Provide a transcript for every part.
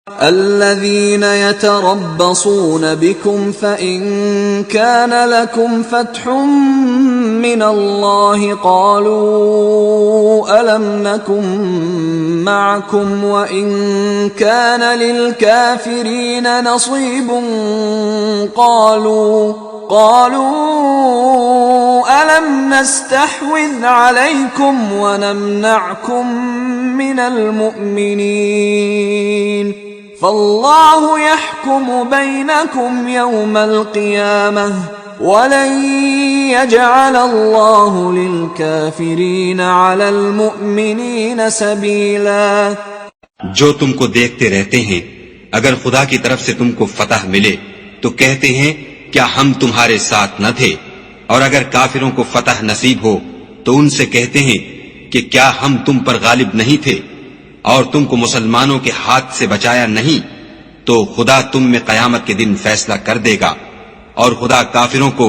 الذين يتربصون بكم فإن كان لكم فتح من الله قالوا ألم نكن معكم وإن كان للكافرين نصيب قالوا ألم نستحوذ عليكم ونمنعكم من المؤمنين فالله يحكم بينكم يوم القيامة ولن يجعل الله للكافرين على المؤمنين سبيلا. جو تم کو دیکھتے رہتے ہیں اگر خدا کی طرف سے تم کو فتح ملے تو کہتے ہیں کیا ہم تمہارے ساتھ نہ تھے، اور اگر کافروں کو فتح نصیب ہو تو ان سے کہتے ہیں کہ کیا ہم تم پر غالب نہیں تھے اور تم کو مسلمانوں کے ہاتھ سے بچایا نہیں، تو خدا تم میں قیامت کے دن فیصلہ کر دے گا اور خدا کافروں کو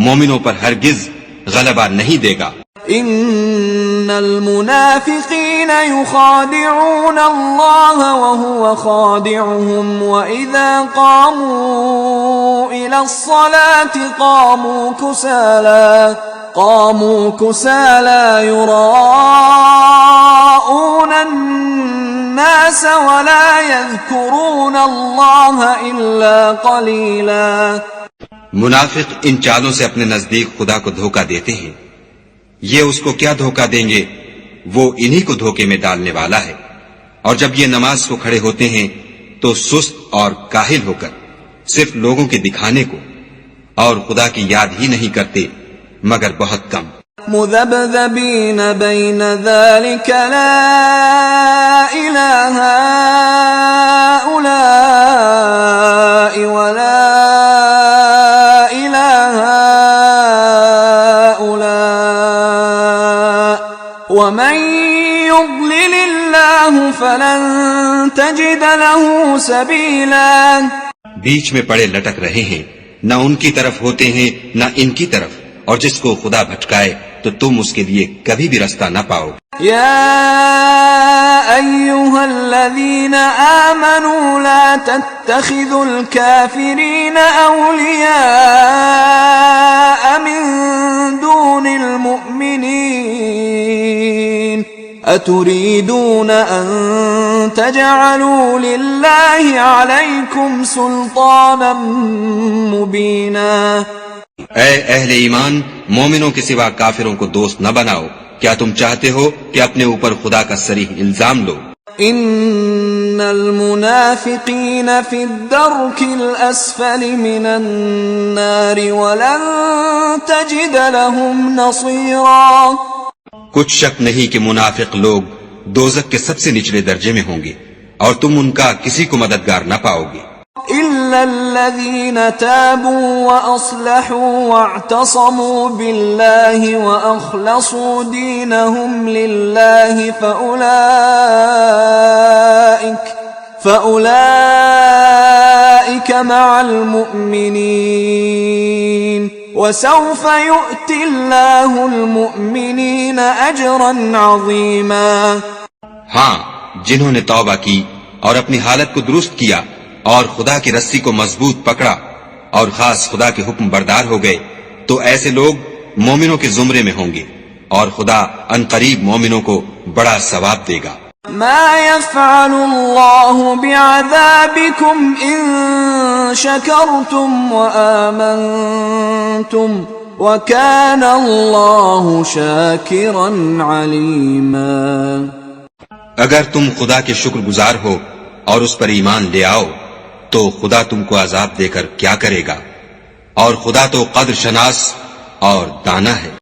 مومنوں پر ہرگز غلبہ نہیں دے گا. ان المنافقین یخادعون اللہ وهو خادعهم واذا قاموا الى الصلاة قاموا كسالى يراءون الناس ولا يذكرون الله الا قليلا. منافق ان چالوں سے اپنے نزدیک خدا کو دھوکہ دیتے ہیں. یہ اس کو کیا دھوکہ دیں گے، وہ انہی کو دھوکے میں ڈالنے والا ہے. اور جب یہ نماز کو کھڑے ہوتے ہیں تو سست اور کاہل ہو کر صرف لوگوں کے دکھانے کو، اور خدا کی یاد ہی نہیں کرتے مگر بہت کم. مذبذبین بین ذلک لا الہ هؤلاء ولا الہ هؤلاء ومن يضلل اللہ فلن تجد له سبیلا. بیچ میں پڑے لٹک رہے ہیں، نہ ان کی طرف ہوتے ہیں نہ ان کی طرف، اور جس کو خدا بھٹکائے تو تم اس کے لیے کبھی بھی رستہ نہ پاؤ. یا ایھا الذین آمنوا لا تتخذوا الکافرین اولیاء من دون المؤمنین اتريدون ان تجعلوا لله عليكم سلطانا مبينا. اے اہل ایمان، مومنوں کے سوا کافروں کو دوست نہ بناؤ. کیا تم چاہتے ہو کہ اپنے اوپر خدا کا صریح الزام لو؟ ان المنافقین فی الدرک الاسفل من النار ولن تجد لهم نصیرا. کچھ شک نہیں کہ منافق لوگ دوزخ کے سب سے نچلے درجے میں ہوں گے اور تم ان کا کسی کو مددگار نہ پاؤ گے. إلا الذين تابوا وأصلحوا واعتصموا بالله وأخلصوا دينهم لله فأولئك مع المؤمنين وسوف يؤتي الله المؤمنين أجرا عظيما. ہاں، جنہوں نے توبہ کی اور اپنی حالت کو درست کیا اور خدا کی رسی کو مضبوط پکڑا اور خاص خدا کے حکم بردار ہو گئے، تو ایسے لوگ مومنوں کے زمرے میں ہوں گے اور خدا ان قریب مومنوں کو بڑا ثواب دے گا. ما يفعل الله بعذابكم ان شكرتم وآمنتم وكان الله شاكرا عليما. اگر تم خدا کے شکر گزار ہو اور اس پر ایمان لے آؤ تو خدا تم کو عذاب دے کر کیا کرے گا، اور خدا تو قدر شناس اور دانا ہے.